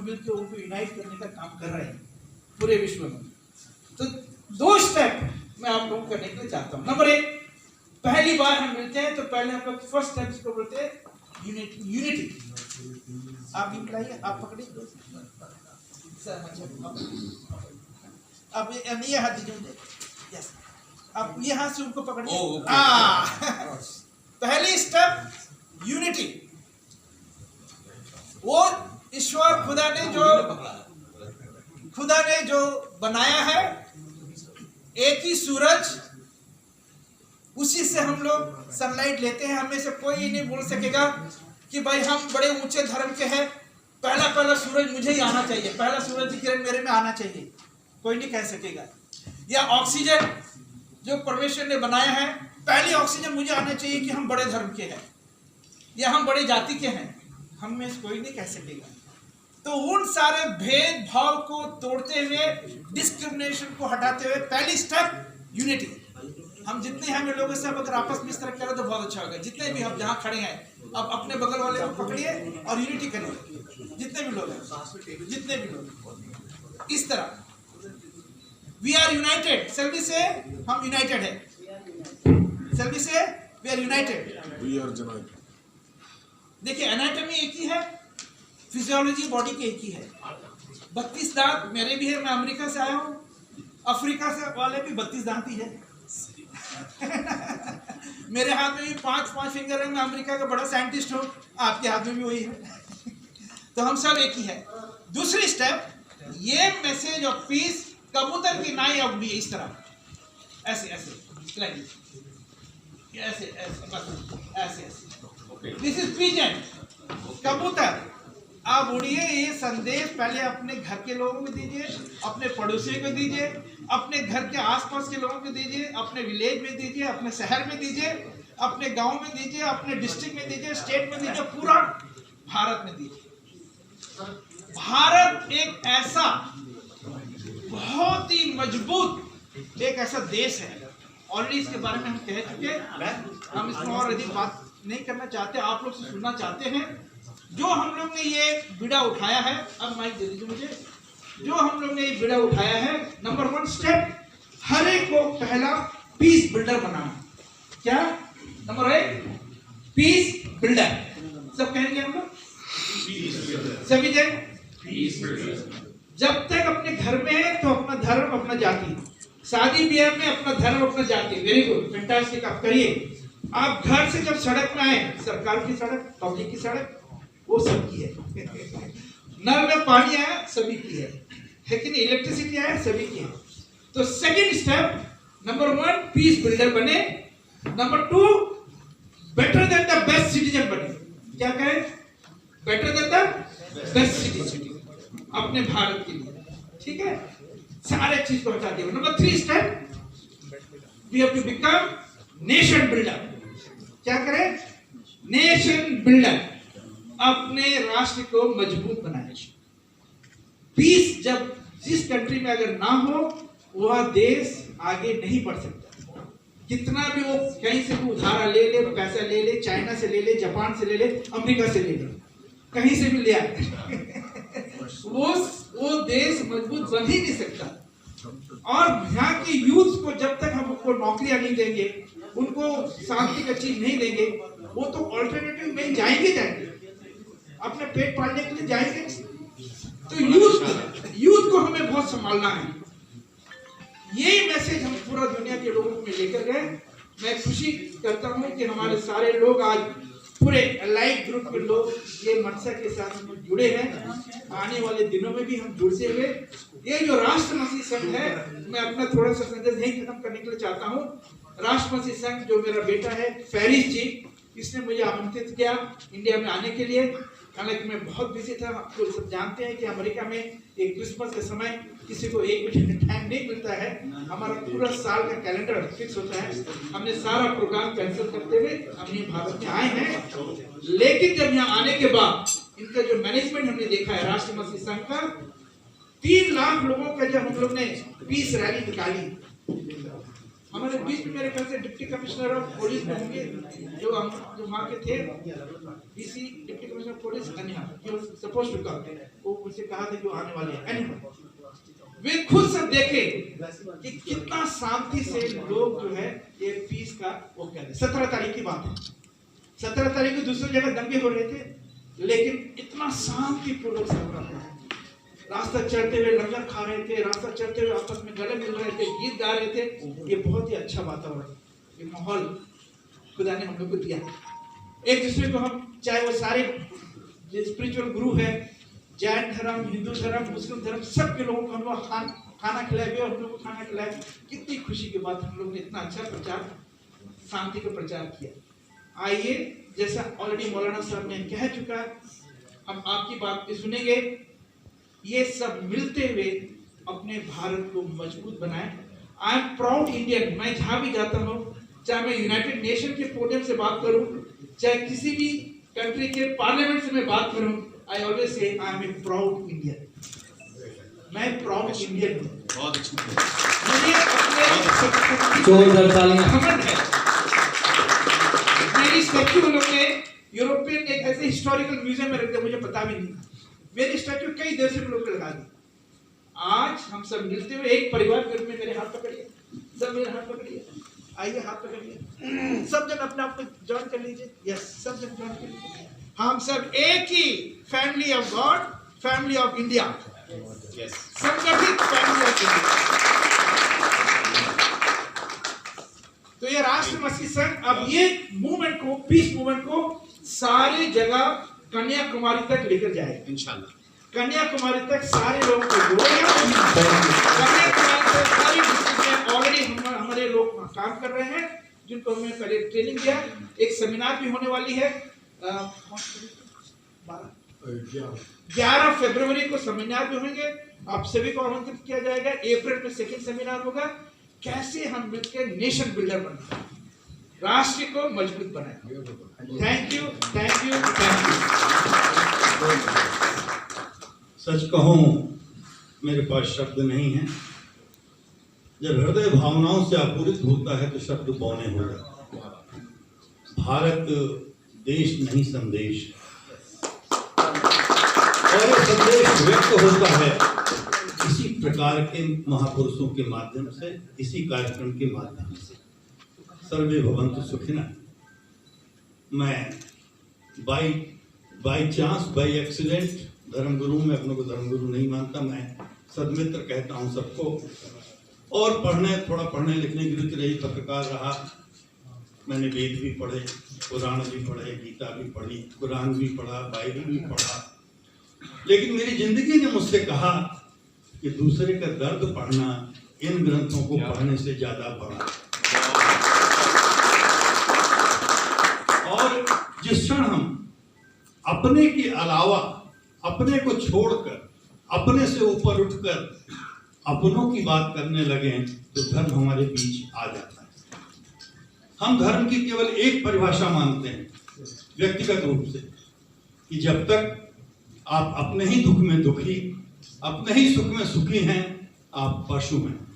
मिलकर उनको यूनाइट करने का काम कर रहे हैं पूरे विश्व में। तो 2 स्टेप मैं आप लोगों को करने के लिए चाहता हूँ। नंबर 1, पहली बार हम मिलते हैं तो पहले हम लोग फर्स्ट स्टेप इसको बोलते हैं यूनिटी। आप भी मिलाइए, आप पकड़िए अब ये हाथ दीजिए मुझे, यस, आप ये हाथ से उनको पकड़िए। पहली स्टेप यूनिटी। वो ईश्वर खुदा ने जो बनाया है, एक ही सूरज, उसी से हम लोग सनलाइट लेते हैं। हमें से कोई नहीं बोल सकेगा कि भाई हम बड़े ऊंचे धर्म के हैं, पहला सूरज मुझे ही आना चाहिए, पहला सूरज की किरण मेरे में आना चाहिए, कोई नहीं कह सकेगा। या ऑक्सीजन जो परमेश्वर ने बनाया है, पहली ऑक्सीजन मुझे आना चाहिए कि हम बड़े धर्म के हैं या हम बड़े जाति के हैं, हम में से कोई नहीं कह सकेगा। तो उन सारे भेदभाव को तोड़ते हुए, डिस्क्रिमिनेशन को हटाते हुए, पहली स्टेप यूनिटी। हम जितने हैं लोगों से अगर आपस में इस तरह करें तो बहुत अच्छा होगा। जितने भी हम जहाँ खड़े हैं, अब अपने बगल वाले को पकड़िए और यूनिटी करिए। जितने भी लोग हैं, जितने भी लोग इस तरह, वी आर यूनाइटेड। सेल्फी से हम यूनाइटेड है, सेल्फी से we are united, we are united. देखिए एनाटॉमी एक ही है, फिजियोलॉजी बॉडी की एक ही है। 32 दांत मेरे भी है, मैं अमेरिका से आया हूँ, अफ्रीका से वाले भी 32 दांत ही है। मेरे हाथ में भी 5 फिंगर है, मैं अमेरिका का बड़ा साइंटिस्ट हूँ, आपके हाथ में भी वही है। तो हम सब एक ही है। दूसरी स्टेप, ये मैसेज ऑफ पीस कबूतर की नाई अब भी इस तरह ऐसे ऐसे ऐसे ऐसे, दिस इज पिजन, कबूतर। आप उड़िए, ये संदेश पहले अपने घर के लोगों को दीजिए, अपने पड़ोसियों को दीजिए, अपने घर के आसपास के लोगों को दीजिए, अपने विलेज में दीजिए, अपने शहर में दीजिए, अपने गांव में दीजिए, अपने डिस्ट्रिक्ट में दीजिए, स्टेट में दीजिए, पूरा भारत में दीजिए। भारत एक ऐसा बहुत ही मजबूत एक ऐसा देश है, ऑलरेडी इसके बारे में हम कह चुके हैं, हम इसमें और अधिक बात नहीं करना चाहते, आप लोग से सुनना चाहते हैं। जो हम लोग ने ये बीड़ा उठाया है, अब माइक दे दीजिए मुझे, जो हम लोग ने ये बीड़ा उठाया है, नंबर 1 स्टेप, हर एक को पहला पीस बिल्डर बनाना। क्या? Number 1 peace builder. सब कहेंगे हम लोग, सभी जन पीस बिल्डर। जब तक अपने घर में है तो अपना धर्म अपना जाति, शादी ब्याह में अपना धर्म अपना जाति, वेरी गुड, फैंटास्टिक, आप करिए। आप घर से जब सड़क में आए, सरकार की सड़क, पब्लिक की सड़क, वो सबकी है। नल में पानी आया, सभी की है कि नहीं? इलेक्ट्रिसिटी आया, सभी की है। तो second step, number 1 peace builder बने, number 2 better than the best citizen बने। क्या कहें? Better than the best citizen अपने भारत के लिए, ठीक है? सारे चीज को हटा दिया। Number 3 step, we have to become nation builder. क्या करें? नेशन बिल्डर, अपने राष्ट्र को मजबूत बनाए। पीस जब जिस कंट्री में अगर ना हो, वह देश आगे नहीं बढ़ सकता। कितना भी वो कहीं से भी उधारा ले ले, पैसा ले ले, चाइना से ले ले, जापान से ले ले, अमेरिका से ले ले, कहीं से भी ले आए वो देश मजबूत बन ही नहीं सकता। और यहाँ के यूथ को जब तक हम उनको नौकरियां नहीं देंगे, उनको शांति का चीज नहीं देंगे, वो तो ऑल्टरनेटिव में जाएंगे, अपने पेट पालने के लिए जाएंगे। तो यूथ को हमें बहुत संभालना है। यही मैसेज हम पूरा दुनिया के लोगों में लेकर गए। मैं खुशी करता हूँ कि हमारे सारे लोग आज पूरे लाइव ग्रुप के लोग ये मनसा के साथ जुड़े हैं। आने वाले दिनों में भी हम जुड़ते हुए ये जो राष्ट्र मसीह संघ है, मैं अपना थोड़ा सा संदेश यही खत्म करने के लिए चाहता हूँ। राष्ट्र मसीह संघ जो मेरा बेटा है फेरिस जी, इसने मुझे आमंत्रित किया इंडिया में आने के लिए। हालांकि मैं बहुत बिजी था, आपको सब जानते हैं कि अमेरिका में एक क्रिसमस के समय किसी को 1 मिनट टाइम नहीं मिलता है। हमारा पूरा साल का कैलेंडर फिक्स होता है। हमने सारा प्रोग्राम कैंसिल करते हुए हम ये भारत में आए हैं। लेकिन जब यहाँ आने के बाद इनका जो मैनेजमेंट हमने देखा है राष्ट्र मसीह संघ का, 3 लाख लोगों का जब हम लोग ने पीस रैली निकाली, हमारे बीच में मेरे ख्याल से डिप्टी कमिश्नर ऑफ पुलिस में होंगे जो वहाँ के थे, DC deputy commissioner of police suppose to come, वो मुझसे कहा था कि वो आने वाले हैं। एनीवे वे खुद सब देखे कि कितना शांति से लोग जो है ये पीस का वो कहते हैं। 17 तारीख की बात है, 17 तारीख को दूसरी जगह दंगे हो रहे थे, लेकिन इतना शांतिपूर्वक सब रहा है। रास्ता चढ़ते हुए लंगर खा रहे थे, रास्ता चढ़ते हुए आपस में गले मिल रहे थे, गीत गा रहे थे। ये बहुत ही अच्छा वातावरण, ये माहौल खुदा ने हम लोग को दिया। एक दूसरे को हम, चाहे वो सारे स्पिरिचुअल गुरु है, जैन धर्म, हिंदू धर्म, मुस्लिम धर्म, सब के लोगों को हम लोग खाना खिलाए, हम लोग को खाना खिलाए। कितनी खुशी की बात, हम लोग ने इतना अच्छा प्रचार, शांति का प्रचार किया। आइए, जैसा ऑलरेडी मौलाना साहब ने कह चुका, हम आपकी बात भी सुनेंगे। ये सब मिलते हुए अपने भारत को मजबूत बनाएं। I am proud Indian. मैं जहां भी जाता हूं, चाहे मैं यूनाइटेड नेशन के पोडियम से बात करूं, चाहे किसी भी कंट्री के पार्लियामेंट से मैं बात करूं, I always say I am a proud Indian. मैं प्राउड इंडियन हूं। बहुत अच्छा, मुझे अपने घमंड है। मेरी स्टैच्यू लोग ने यूरोपियन एक ऐसे हिस्टोरिकल म्यूजियम में रखते, मुझे पता भी नहीं था। मेरी स्टैच्यू कई देर से लोग लगा दी। आज हम सब मिलते हुए एक परिवार के रूप में मेरे हाथ पकड़िए, सब मेरे हाथ पकड़िए, आइए हाथ पकड़िए, सब जन अपने आप को ज्वाइन कर लीजिए। यस, सब जन ज्वाइन कर लीजिए। हम सब एक ही family of god, family of India, संगठित फैमिली ऑफ इंडिया। तो ये राष्ट्र मसीह संघ अब ये मूवमेंट को, पीस मूवमेंट को सारी जगह कन्याकुमारी तक लेकर जाएगा इंशाल्लाह। कन्याकुमारी तक सारे लोगों को जोड़ेगा। कन्याकुमारी तक सारी डिस्ट्रिक्ट में ऑलरेडी हमारे लोग काम कर रहे हैं, जिनको हमने पहले ट्रेनिंग दिया। एक सेमिनार भी होने वाली है 11 फरवरी को सेमिनार भी होंगे। आप सभी को आमंत्रित किया जाएगा। अप्रैल में सेकेंड सेमिनार होगा, कैसे हम मिलकर नेशन बिल्डर बने, राष्ट्र को मजबूत बनाए। Thank you, thank you, thank you. सच कहूं, मेरे पास शब्द नहीं है। जब हृदय भावनाओं से आपूरित होता है तो शब्द बौने हो जाते हैं। भारत देश नहीं संदेश, और ये संदेश व्यक्त होता है इसी प्रकार के महापुरुषों के माध्यम से, इसी कार्यक्रम के माध्यम से। सर्वे भवन्तु सुखिनः। मैं बाई चांस, बाई एक्सीडेंट धर्मगुरु, मैं अपने को धर्मगुरु नहीं मानता, मैं सदमित्र कहता हूँ सबको। और थोड़ा पढ़ने लिखने की रुचि रही, पत्रकार रहा। मैंने वेद भी पढ़े, पुराण भी पढ़े, गीता भी पढ़ी, कुरान भी पढ़ा, बाइबल भी पढ़ा। लेकिन मेरी जिंदगी ने मुझसे कहा कि दूसरे का दर्द पढ़ना इन ग्रंथों को पढ़ने से ज्यादा बड़ा। और जिस क्षण हम अपने के अलावा, अपने को छोड़कर, अपने से ऊपर उठकर अपनों की बात करने लगे तो धर्म हमारे बीच आ जाता है। हम धर्म की केवल एक परिभाषा मानते हैं व्यक्तिगत रूप से, कि जब तक आप अपने ही दुख में दुखी, अपने ही सुख में सुखी हैं, आप पशु हैं।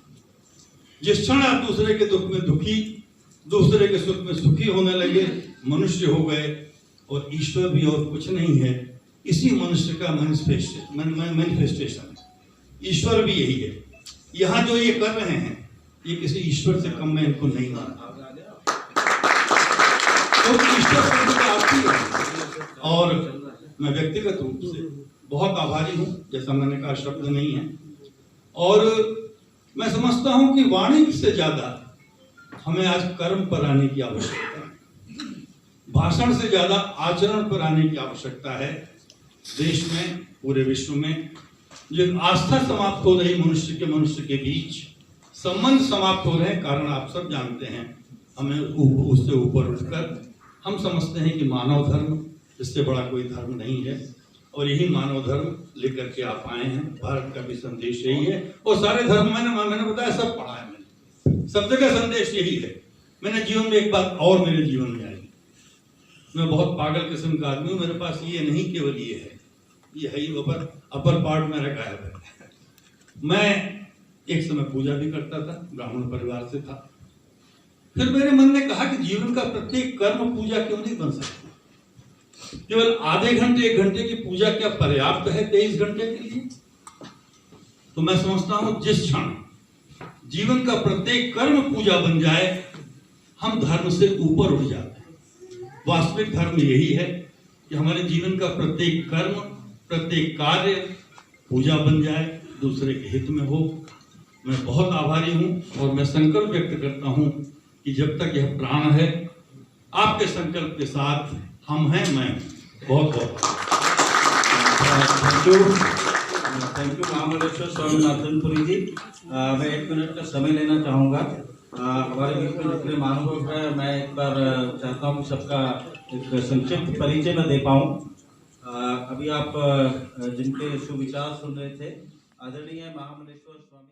जिस क्षण आप दूसरे के दुख में दुखी, दूसरे के सुख में सुखी होने लगे, मनुष्य हो गए। और ईश्वर भी और कुछ नहीं है, इसी मनुष्य का मैनिफेस्टेशन। ईश्वर भी यही है। यहाँ जो ये कर रहे हैं, ये किसी ईश्वर से कम मैं इनको नहीं मानता, तो ईश्वर आपकी है। और मैं व्यक्तिगत रूप से बहुत आभारी हूँ, जैसा मैंने कहा शब्द नहीं है। और मैं समझता हूँ कि वाणी से ज्यादा हमें आज कर्म पर आने की आवश्यकता है, भाषण से ज्यादा आचरण पर आने की आवश्यकता है। देश में, पूरे विश्व में जो आस्था समाप्त हो रही मनुष्य के बीच, संबंध समाप्त हो रहे हैं। कारण आप सब जानते हैं। हमें उससे ऊपर उठकर हम समझते हैं कि मानव धर्म, इससे बड़ा कोई धर्म नहीं है। और यही मानव धर्म लेकर के आप आए हैं। भारत का भी संदेश यही है। और सारे धर्म मैंने बताया, सब पढ़ा है मैंने, सब जगह संदेश यही है। मैंने जीवन में एक बात और मेरे जीवन में आई, मैं बहुत पागल किस्म का आदमी हूँ। मेरे पास ये नहीं केवल ये है ही अपर पार्ट मेरा गायब है। मैं एक समय पूजा भी करता था, ब्राह्मण परिवार से था। फिर मेरे मन ने कहा कि जीवन का प्रत्येक कर्म पूजा क्यों नहीं बन सकता? केवल आधे घंटे 1 घंटे की पूजा क्या पर्याप्त है 23 घंटे के लिए? तो मैं समझता हूं जिस क्षण जीवन का प्रत्येक कर्म पूजा बन जाए, हम धर्म से ऊपर उठ जाते हैं। वास्तविक धर्म यही है कि हमारे जीवन का प्रत्येक कर्म, प्रत्येक कार्य पूजा बन जाए, दूसरे के हित में हो। मैं बहुत आभारी हूं और मैं संकल्प व्यक्त करता हूं कि जब तक यह प्राण है, आपके संकल्प के साथ हम हैं, मैं बहुत बहुत थैंक यू महामंडलेश्वर स्वामीनाथनपुरी जी। मैं 1 मिनट का समय लेना चाहूँगा। हमारे बीच में जितने महानुभाव है, मैं एक बार चाहता हूँ कि सबका एक संक्षिप्त परिचय में दे पाऊँ। अभी आप जिनके सुविचार सुन रहे थे, आदरणीय महामंडलेश्वर स्वामी